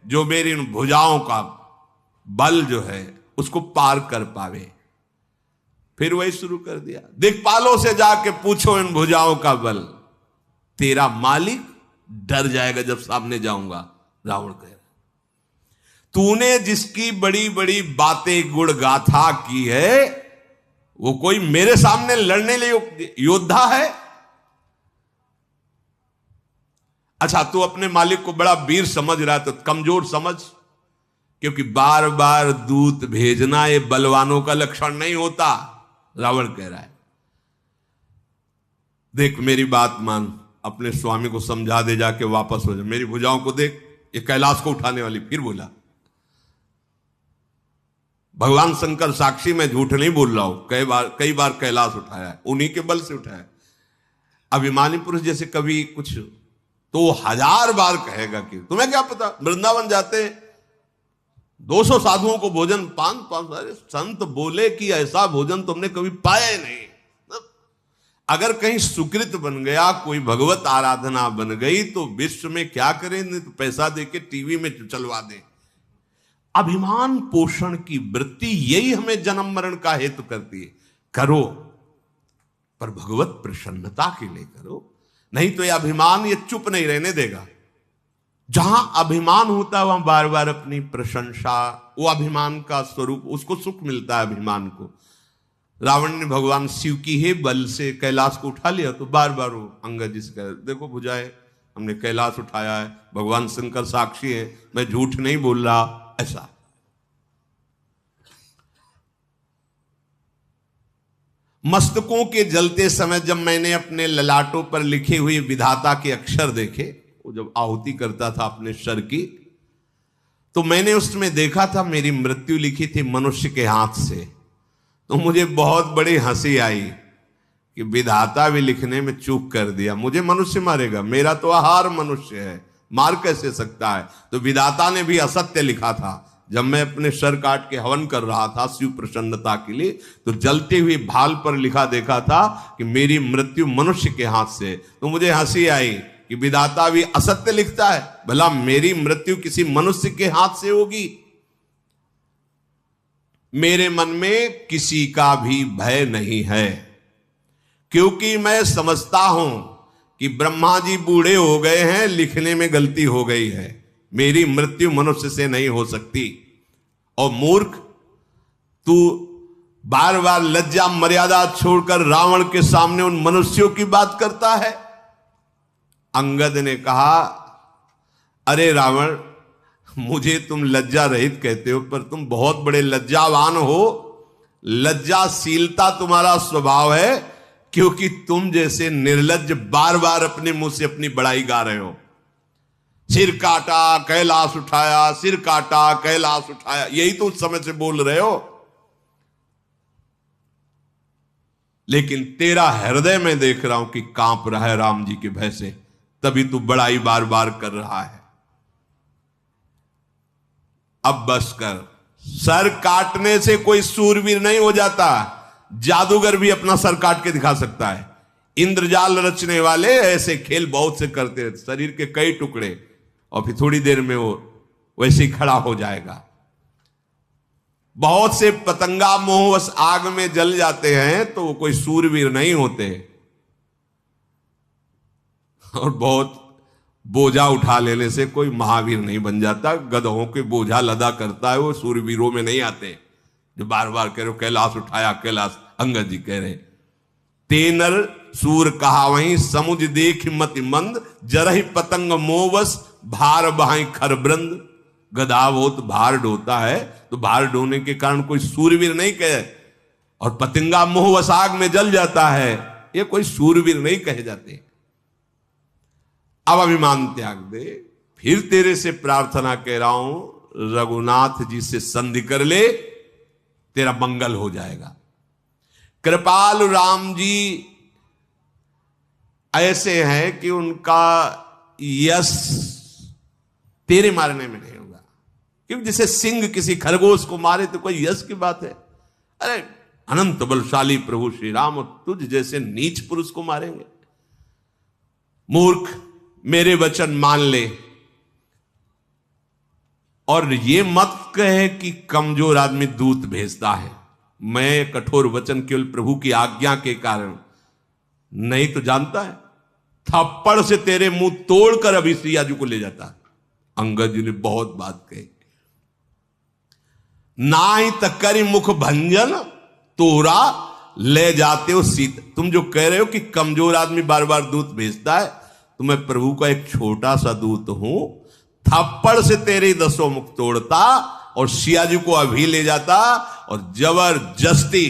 जो मेरी इन भुजाओं का बल जो है उसको पार कर पावे? फिर वही शुरू कर दिया, दिक्पालों से जाके पूछो इन भुजाओं का बल, तेरा मालिक डर जाएगा जब सामने जाऊंगा। रावण कह रहा तूने जिसकी बड़ी बड़ी बातें गुण गाथा की है वो कोई मेरे सामने लड़ने लिए योद्धा है? अच्छा तू अपने मालिक को बड़ा वीर समझ रहा है तो कमजोर समझ, क्योंकि बार बार दूत भेजना ये बलवानों का लक्षण नहीं होता। रावण कह रहा है देख मेरी बात मान, अपने स्वामी को समझा दे, जाके वापस हो जा, मेरी भुजाओं को देख, ये कैलाश को उठाने वाली। फिर बोला भगवान शंकर साक्षी, मैं झूठ नहीं बोल रहा हूं, कई बार कैलाश उठाया है, उन्हीं के बल से उठाया है। अभिमानी पुरुष जैसे कभी कुछ तो 1000 बार कहेगा कि तुम्हें क्या पता, वृंदावन जाते 200 साधुओं को भोजन 500 संत बोले कि ऐसा भोजन तुमने कभी पाया ही नहीं। अगर कहीं सुकृत बन गया, कोई भगवत आराधना बन गई तो विश्व में क्या करें, तो पैसा देके टीवी में चलवा दें। अभिमान पोषण की वृत्ति यही हमें जन्म मरण का हेतु करती है। करो पर भगवत प्रसन्नता के लिए करो, नहीं तो यह अभिमान ये चुप नहीं रहने देगा। जहां अभिमान होता है वहां बार बार अपनी प्रशंसा, वो अभिमान का स्वरूप, उसको सुख मिलता है अभिमान को। रावण ने भगवान शिव की ही बल से कैलाश को उठा लिया तो बार बार वो अंगद जी से कह देखो भुजाए हमने कैलाश उठाया है, भगवान शंकर साक्षी है, मैं झूठ नहीं बोल रहा। ऐसा मस्तकों के जलते समय जब मैंने अपने ललाटों पर लिखे हुए विधाता के अक्षर देखे, वो जब आहुति करता था अपने सर की, तो मैंने उसमें देखा था मेरी मृत्यु लिखी थी मनुष्य के हाथ से। तो मुझे बहुत बड़ी हंसी आई कि विधाता भी लिखने में चूक कर दिया, मुझे मनुष्य मारेगा, मेरा तो आहार मनुष्य है, मार कैसे सकता है। तो विधाता ने भी असत्य लिखा था। जब मैं अपने सर काट के हवन कर रहा था शिव प्रसन्नता के लिए, तो जलते हुए भाल पर लिखा देखा था कि मेरी मृत्यु मनुष्य के हाथ से। तो मुझे हंसी आई कि विधाता भी असत्य लिखता है, भला मेरी मृत्यु किसी मनुष्य के हाथ से होगी। मेरे मन में किसी का भी भय नहीं है, क्योंकि मैं समझता हूं कि ब्रह्मा जी बूढ़े हो गए हैं, लिखने में गलती हो गई है, मेरी मृत्यु मनुष्य से नहीं हो सकती। और मूर्ख, तू बार बार लज्जा मर्यादा छोड़कर रावण के सामने उन मनुष्यों की बात करता है। अंगद ने कहा अरे रावण, मुझे तुम लज्जा रहित कहते हो, पर तुम बहुत बड़े लज्जावान हो। लज्जाशीलता तुम्हारा स्वभाव है, क्योंकि तुम जैसे निर्लज्ज बार बार अपने मुंह से अपनी बड़ाई गा रहे हो। सिर काटा कैलाश उठाया, सिर काटा कैलाश उठाया, यही तो उस समय से बोल रहे हो। लेकिन तेरा हृदय में देख रहा हूं कि कांप रहा है राम जी के भय से, तभी तू बड़ाई बार बार कर रहा है। अब बस कर, सर काटने से कोई सूरवीर नहीं हो जाता, जादूगर भी अपना सर काट के दिखा सकता है। इंद्रजाल रचने वाले ऐसे खेल बहुत से करते हैं, शरीर के कई टुकड़े, और फिर थोड़ी देर में वो वैसे ही खड़ा हो जाएगा। बहुत से पतंगा मोहवश आग में जल जाते हैं तो वो कोई सूरवीर नहीं होते। और बहुत बोझा उठा लेने से कोई महावीर नहीं बन जाता। गधों के बोझा लदा करता है वो सूरवीरों में नहीं आते, जो बार बार कह रहे हो कैलाश उठाया कैलाश। अंगद जी कह रहे, तेनर सूर कहा वहीं समुझ देख मति मंद, जरहि पतंग मोवस भार बहाई खरबृंद। गधा बहुत भार ढोता है, तो भार ढोने के कारण कोई सूरवीर नहीं कहे, और पतंगा मोहवश आग में जल जाता है, ये कोई सूरवीर नहीं कहे जाते। अब अभिमान त्याग दे, फिर तेरे से प्रार्थना कह रहा हूं, रघुनाथ जी से संधि कर ले, तेरा मंगल हो जाएगा। कृपालु राम जी ऐसे हैं कि उनका यश तेरे मारने में नहीं होगा, क्योंकि जैसे सिंह किसी खरगोश को मारे तो कोई यश की बात है। अरे अनंत बलशाली प्रभु श्री राम तुझ जैसे नीच पुरुष को मारेंगे? मूर्ख, मेरे वचन मान ले, और ये मत कहे कि कमजोर आदमी दूत भेजता है। मैं कठोर वचन केवल प्रभु की आज्ञा के कारण, नहीं तो जानता है थप्पड़ से तेरे मुंह तोड़कर अभी सिया जी को ले जाता। अंगद जी ने बहुत बात कही, ना ही तकरी मुख भंजन तोरा ले जाते हो सीत। तुम जो कह रहे हो कि कमजोर आदमी बार बार दूत भेजता है, तो मैं प्रभु का एक छोटा सा दूत हूं, थप्पड़ से तेरे 10 मुख तोड़ता और सिया जी को अभी ले जाता और जबरदस्ती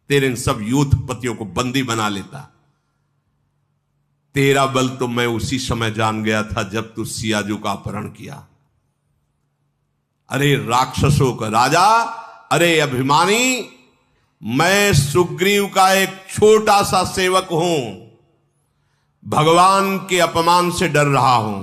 तेरे इन सब यूथपतियों को बंदी बना लेता। तेरा बल तो मैं उसी समय जान गया था जब तू सिया जी का अपहरण किया। अरे राक्षसों का राजा, अरे अभिमानी, मैं सुग्रीव का एक छोटा सा सेवक हूं, भगवान के अपमान से डर रहा हूं,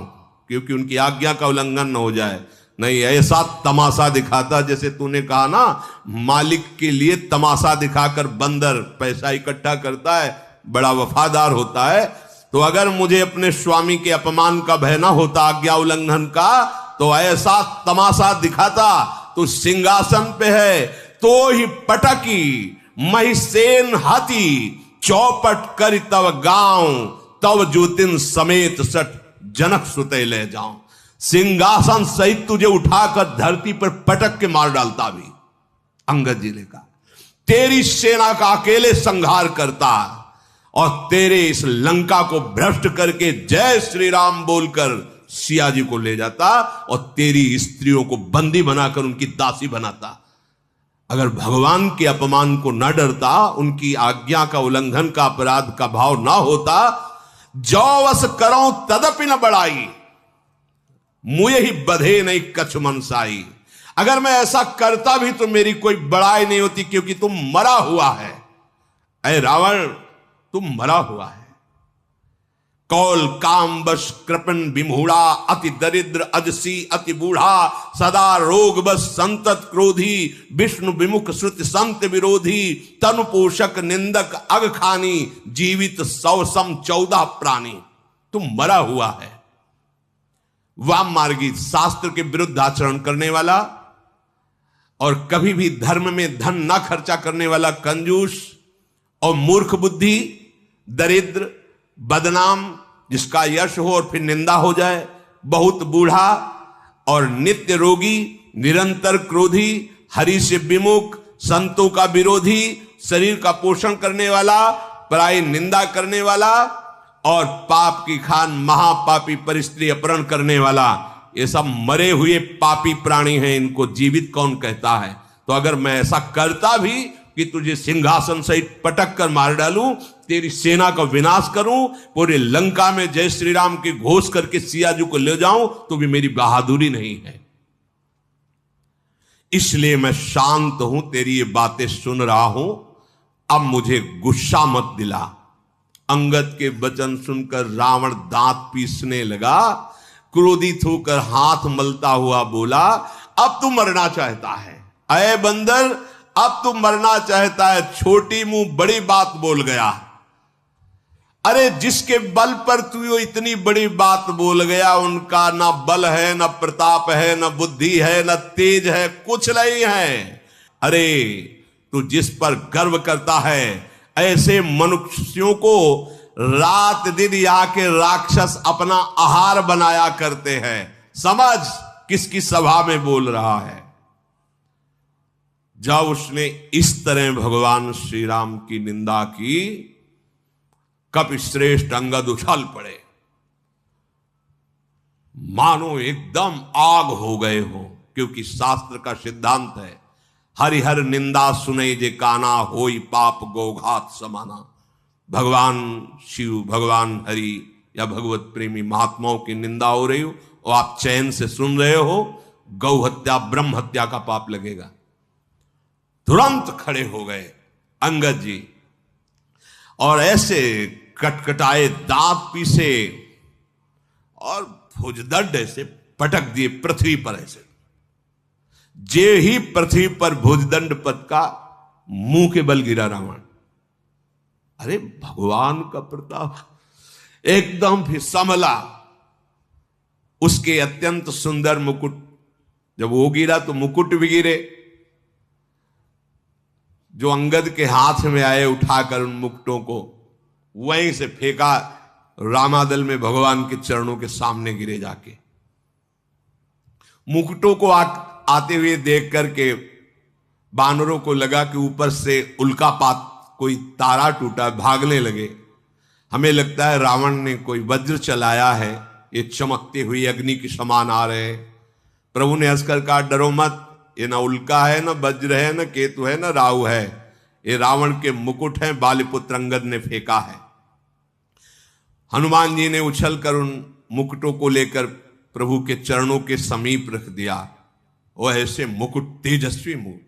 क्योंकि उनकी आज्ञा का उल्लंघन न हो जाए। नहीं ऐसा तमाशा दिखाता, जैसे तूने कहा ना, मालिक के लिए तमाशा दिखाकर बंदर पैसा इकट्ठा करता है, बड़ा वफादार होता है। तो अगर मुझे अपने स्वामी के अपमान का भय ना होता, आज्ञा उल्लंघन का, तो ऐसा तमाशा दिखाता। तो सिंहासन पे है तो ही पटकी, महिसेन हाथी चौपट कर तब गांव, तब ज्योतिन समेत सठ जनक सुते ले जाऊं। सिंहासन सहित तुझे उठाकर धरती पर पटक के मार डालता। भी अंगद जी ने कहा, तेरी सेना का अकेले संहार करता और तेरे इस लंका को भ्रष्ट करके जय श्री राम बोलकर सिया जी को ले जाता और तेरी स्त्रियों को बंदी बनाकर उनकी दासी बनाता। अगर भगवान के अपमान को न डरता, उनकी आज्ञा का उल्लंघन का अपराध का भाव ना होता, जो वस करो तदपि न बढ़ाई, मुझे ही बधे नहीं कछ मनसाई। अगर मैं ऐसा करता भी तो मेरी कोई बड़ाई नहीं होती, क्योंकि तुम मरा हुआ है। ऐ रावण, तुम मरा हुआ है। कौल काम बस कृपन विमूढ़ा, अति दरिद्र अजसी अति बूढ़ा, सदा रोग बस संतत क्रोधी, विष्णु विमुख श्रुति संत विरोधी, तनु पोषक निंदक अग खानी, जीवित 100 सम 14 प्राणी। तुम मरा हुआ है। वाम मार्गी, शास्त्र के विरुद्ध आचरण करने वाला और कभी भी धर्म में धन ना खर्चा करने वाला कंजूस और मूर्ख बुद्धि, दरिद्र, बदनाम, जिसका यश हो और फिर निंदा हो जाए, बहुत बूढ़ा और नित्य रोगी, निरंतर क्रोधी, हरि से विमुख, संतों का विरोधी, शरीर का पोषण करने वाला, पराई निंदा करने वाला और पाप की खान महापापी परिस्त्री अपहरण करने वाला, ये सब मरे हुए पापी प्राणी हैं। इनको जीवित कौन कहता है? तो अगर मैं ऐसा करता भी कि तुझे सिंहासन सहित पटक कर मार डालूं, तेरी सेना का विनाश करूं, पूरे लंका में जय श्री राम के घोष करके सिया जी को ले जाऊं, तो भी मेरी बहादुरी नहीं है। इसलिए मैं शांत हूं, तेरी ये बातें सुन रहा हूं। अब मुझे गुस्सा मत दिला। अंगद के वचन सुनकर रावण दांत पीसने लगा, क्रोधित होकर हाथ मलता हुआ बोला, अब तू मरना चाहता है? अय बंदर, अब तू मरना चाहता है? छोटी मुंह बड़ी बात बोल गया। अरे जिसके बल पर तू इतनी बड़ी बात बोल गया, उनका ना बल है, ना प्रताप है, ना बुद्धि है, ना तेज है, कुछ नहीं है। अरे तू जिस पर गर्व करता है, ऐसे मनुष्यों को रात दिन यहाँ के राक्षस अपना आहार बनाया करते हैं। समझ किसकी सभा में बोल रहा है। जब उसने इस तरह भगवान श्री राम की निंदा की, कपिश्रेष्ठ अंगद उछल पड़े, मानो एकदम आग हो गए हो। क्योंकि शास्त्र का सिद्धांत है, हरिहर निंदा सुने जे काना, होई पाप गोघात समाना। भगवान शिव, भगवान हरि या भगवत प्रेमी महात्माओं की निंदा हो रही हो और आप चैन से सुन रहे हो, गौ हत्या ब्रह्म हत्या का पाप लगेगा। तुरंत खड़े हो गए अंगद जी और ऐसे कटकटाए, दांत पीसे और भुजदंड ऐसे पटक दिए पृथ्वी पर। ऐसे जे ही पृथ्वी पर भुजदंड पटका, मुंह के बल गिरा रावण। अरे भगवान का प्रताप एकदम फिर संभला। उसके अत्यंत सुंदर मुकुट, जब वो गिरा तो मुकुट भी गिरे, जो अंगद के हाथ में आए, उठाकर उन मुकुटों को वहीं से फेंका, रामादल में भगवान के चरणों के सामने गिरे जाके। मुकुटों को आते हुए देख करके बानरों को लगा कि ऊपर से उल्कापात, कोई तारा टूटा, भागने लगे। हमें लगता है रावण ने कोई वज्र चलाया है, ये चमकते हुए अग्नि के समान आ रहे हैं। प्रभु ने हंसकर कहा, डरो मत, ये ना उल्का है, ना वज्र है, ना केतु है, ना राहु है, ये रावण के मुकुट हैं, बालीपुत्र अंगद ने फेंका है। हनुमान जी ने उछलकर उन मुकुटों को लेकर प्रभु के चरणों के समीप रख दिया। वो ऐसे मुकुट, तेजस्वी मुकुट।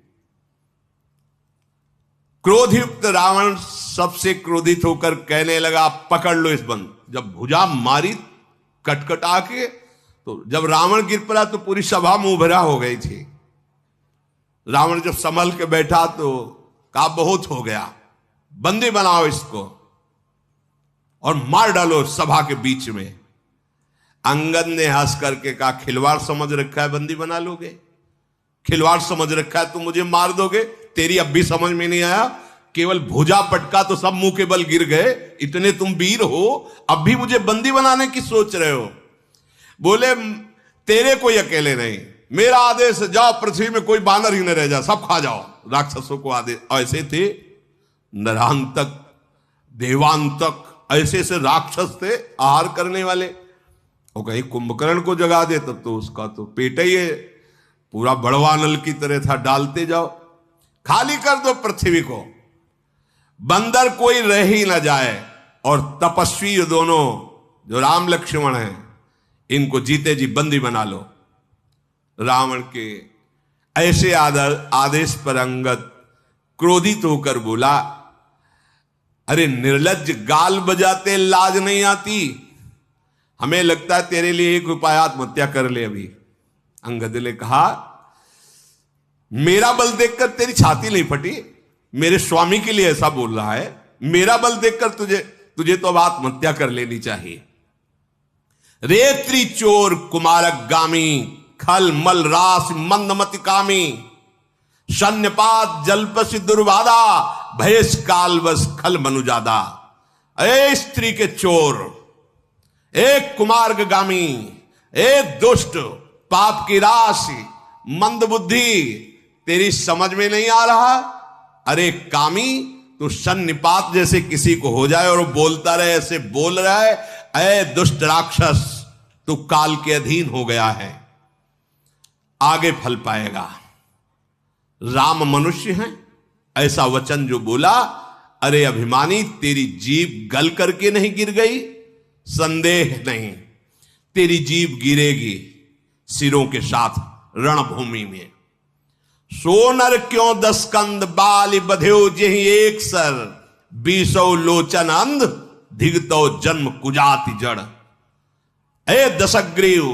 क्रोधयुक्त रावण सबसे क्रोधित होकर कहने लगा, पकड़ लो इस बंद। जब भुजा मारी कटकटा के, तो जब रावण गिर पड़ा तो पूरी सभा मुंह भरा हो गई थी। रावण जब संभल के बैठा तो कहा, बहुत हो गया, बंदी बनाओ इसको और मार डालो सभा के बीच में। अंगद ने हंस करके कहा, खिलवाड़ समझ रखा है, बंदी बना लोगे? खिलवाड़ समझ रखा है, तुम मुझे मार दोगे? तेरी अब भी समझ में नहीं आया? केवल भुजा पटका तो सब मुंह के बल गिर गए, इतने तुम वीर हो, अब भी मुझे बंदी बनाने की सोच रहे हो? बोले, तेरे कोई अकेले नहीं, मेरा आदेश, जाओ पृथ्वी में कोई बानर ही न रह जा, सब खा जाओ। राक्षसों को आदेश। ऐसे थे नरांतक, देवांतक, ऐसे ऐसे राक्षस थे आहार करने वाले। और कहीं कुंभकर्ण को जगा दे तब तो उसका तो पेट ही है, पूरा बड़वा नल की तरह था, डालते जाओ, खाली कर दो पृथ्वी को, बंदर कोई रह ही ना जाए। और तपस्वी दोनों जो राम लक्ष्मण हैं, इनको जीते जी बंदी बना लो। रावण के ऐसे आदेश पर अंगद क्रोधित होकर बोला, अरे निर्लज्ज, गाल बजाते लाज नहीं आती? हमें लगता है तेरे लिए एक उपाय, आत्महत्या कर ले अभी। अंगद ने कहा, मेरा बल देखकर तेरी छाती नहीं फटी? मेरे स्वामी के लिए ऐसा बोल रहा है? मेरा बल देखकर तुझे तो अब आत्महत्या कर लेनी चाहिए। रेत्री चोर कुमारक गामी, खल मल रास मंदमति कामी, शन्यपात जलपसि दुर्वादा, भयस कालवस खल मनुजादा। ए स्त्री के चोर, एक कुमार्गामी, एक दुष्ट, पाप की राशि, मंद बुद्धि, तेरी समझ में नहीं आ रहा? अरे कामी, तू सन्निपात जैसे किसी को हो जाए और बोलता रहे, ऐसे बोल रहा है, ऐ दुष्ट राक्षस, तू काल के अधीन हो गया है, आगे फल पाएगा। राम मनुष्य हैं, ऐसा वचन जो बोला, अरे अभिमानी, तेरी जीभ गल करके नहीं गिर गई? संदेह नहीं, तेरी जीभ गिरेगी सिरों के साथ रणभूमि में। सोनर क्यों 10 कंद, बाल बध्यो जेहि एक सर, 20 लोचन अंध, धिगतो जन्म कुजाति जड़। ए दशग्रीव,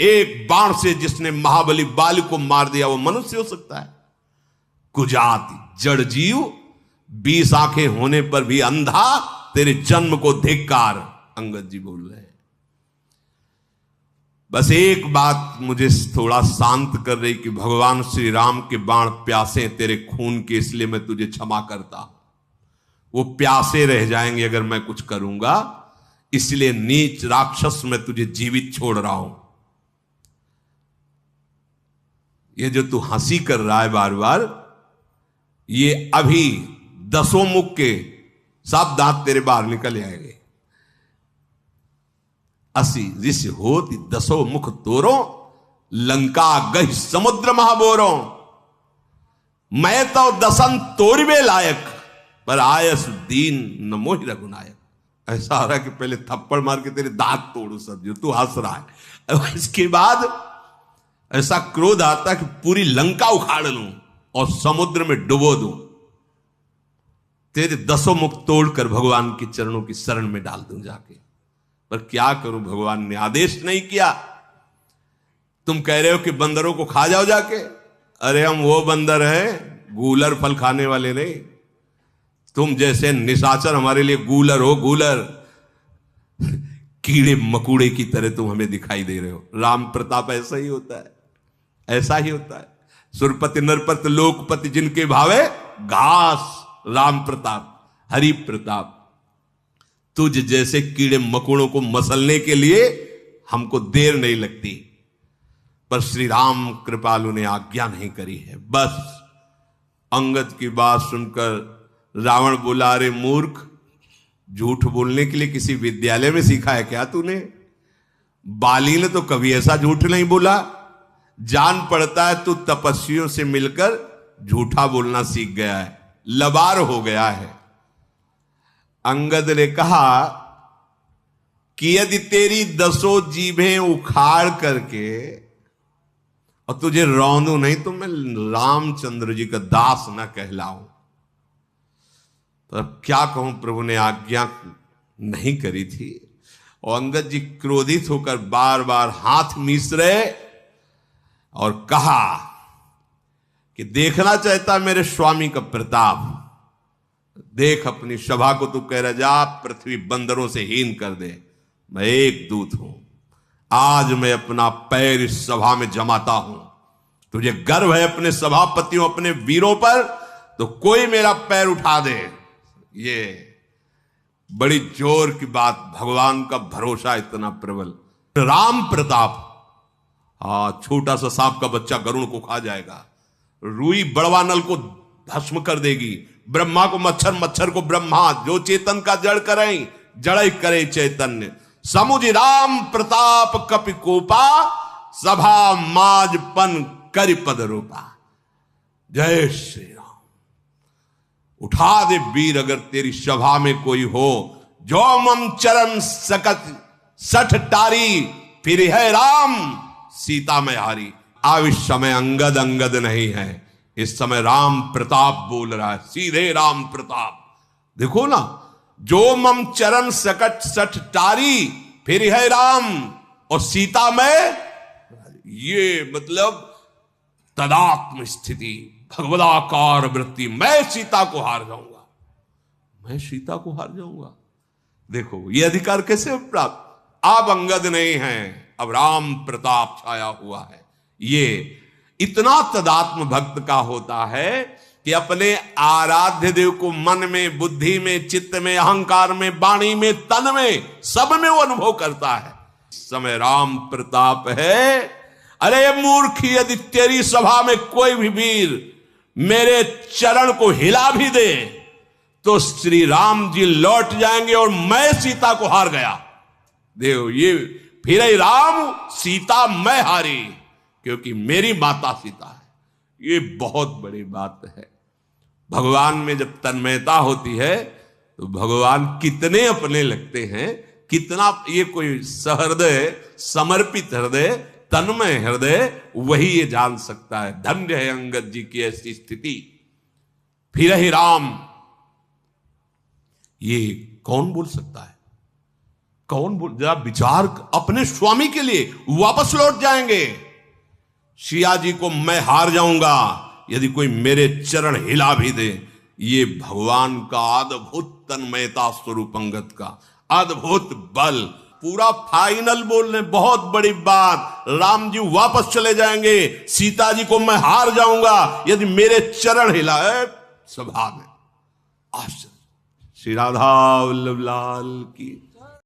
एक बाण से जिसने महाबली बाल को मार दिया, वो मनुष्य हो सकता है? कुजाति जड़ जीव, 20 आंखें होने पर भी अंधा, तेरे जन्म को धिक्कार। अंगद जी बोल रहे हैं। बस एक बात मुझे थोड़ा शांत कर रही कि भगवान श्री राम के बाण प्यासे तेरे खून के, इसलिए मैं तुझे क्षमा करता हूं। वो प्यासे रह जाएंगे अगर मैं कुछ करूंगा, इसलिए नीच राक्षस मैं तुझे जीवित छोड़ रहा हूं। ये जो तू हंसी कर रहा है बार बार, ये अभी दसों मुख के सब दांत तेरे बाहर निकल आएंगे। असी जिस होती दसों मुख तोरो, लंका गही समुद्र महाबोरो। मैं तो दसन तोरवे लायक, पर आयस दीन न मोहि रघुनायक। ऐसा आ रहा है कि पहले थप्पड़ मार के तेरे दांत तोड़ू सब, जो तू हंस रहा है। इसके बाद ऐसा क्रोध आता है कि पूरी लंका उखाड़ लूं और समुद्र में डुबो दूं, तेरे दसों मुख तोड़कर भगवान के चरणों की शरण में डाल दूं जाके। पर क्या करूं, भगवान ने आदेश नहीं किया। तुम कह रहे हो कि बंदरों को खा जाओ जाके। अरे हम वो बंदर हैं, गूलर फल खाने वाले नहीं। तुम जैसे निशाचर हमारे लिए गूलर हो, गूलर। कीड़े मकुड़े की तरह तुम हमें दिखाई दे रहे हो। राम प्रताप ऐसा ही होता है, ऐसा ही होता है। सुरपति नरपति लोकपति जिनके भावे घास, राम प्रताप, हरि प्रताप। तुझ जैसे कीड़े मकोड़ों को मसलने के लिए हमको देर नहीं लगती, पर श्री राम कृपालु ने आज्ञा नहीं करी है। बस अंगद की बात सुनकर रावण बोला, अरे मूर्ख, झूठ बोलने के लिए किसी विद्यालय में सीखा है क्या तूने? बाली ने तो कभी ऐसा झूठ नहीं बोला। जान पड़ता है तू तपस्वियों से मिलकर झूठा बोलना सीख गया है, लबार हो गया है। अंगद ने कहा कि यदि तेरी दसों जीभें उखाड़ करके और तुझे रौंदू नहीं तो मैं रामचंद्र जी का दास न कहलाऊं। तो अब क्या कहूं, प्रभु ने आज्ञा नहीं करी थी। और अंगद जी क्रोधित होकर बार बार हाथ मीस रहे और कहा कि देखना चाहता मेरे स्वामी का प्रताप, देख अपनी सभा को तू कह रहा जा पृथ्वी बंदरों से हीन कर दे। मैं एक दूत हूं, आज मैं अपना पैर इस सभा में जमाता हूं। तुझे गर्व है अपने सभापतियों, अपने वीरों पर, तो कोई मेरा पैर उठा दे। ये बड़ी जोर की बात, भगवान का भरोसा इतना प्रबल। राम प्रताप, छोटा सा सांप का बच्चा गरुड़ को खा जाएगा, रुई बड़वा नल को भस्म कर देगी, ब्रह्मा को मच्छर, मच्छर को ब्रह्मा, जो चेतन का जड़ करें जड़ करे चैतन्य। समुझ राम प्रताप कपि कोपा, सभा माजपन करि पद रूपा। जय श्री राम। उठा दे वीर अगर तेरी सभा में कोई हो, जो मम चरण सकत सठ टारी, फिर है राम सीता में हारी। अब इस समय अंगद अंगद नहीं है, इस समय राम प्रताप बोल रहा है, सीधे राम प्रताप। देखो ना, जो मम चरण सकट सठ टारी, फिर है राम और सीता में, ये मतलब तदात्म स्थिति, भगवदाकार वृत्ति। मैं सीता को हार जाऊंगा, मैं सीता को हार जाऊंगा। देखो ये अधिकार कैसे प्राप्त? अब अंगद नहीं है, अब राम प्रताप छाया हुआ है। ये इतना तदात्म भक्त का होता है कि अपने आराध्य देव को मन में, बुद्धि में, चित्त में, अहंकार में, वाणी में, तन में, सब में वो अनुभव करता है। इस समय राम प्रताप है। अरे मूर्ख, यदि तेरी सभा में कोई भी वीर मेरे चरण को हिला भी दे तो श्री राम जी लौट जाएंगे और मैं सीता को हार गया। देखो ये फिर राम सीता मैं हारी, क्योंकि मेरी माता सीता है। ये बहुत बड़ी बात है। भगवान में जब तन्मयता होती है तो भगवान कितने अपने लगते हैं, कितना ये कोई सहृदय, समर्पित हृदय, तन्मय हृदय, वही ये जान सकता है। धन्य है अंगद जी की ऐसी स्थिति। फिर ही राम, ये कौन बोल सकता है? कौन बोल? जरा विचार, अपने स्वामी के लिए वापस लौट जाएंगे। सिया जी को मैं हार जाऊंगा यदि कोई मेरे चरण हिला भी दे। ये भगवान का अद्भुत तन्मयता स्वरूप, अंगद का अद्भुत बल। पूरा फाइनल बोल रहे, बहुत बड़ी बात। राम जी वापस चले जाएंगे, सीता जी को मैं हार जाऊंगा यदि मेरे चरण हिलाए। सभा में आश्चर्य। श्री राधा वल्लभ लाल की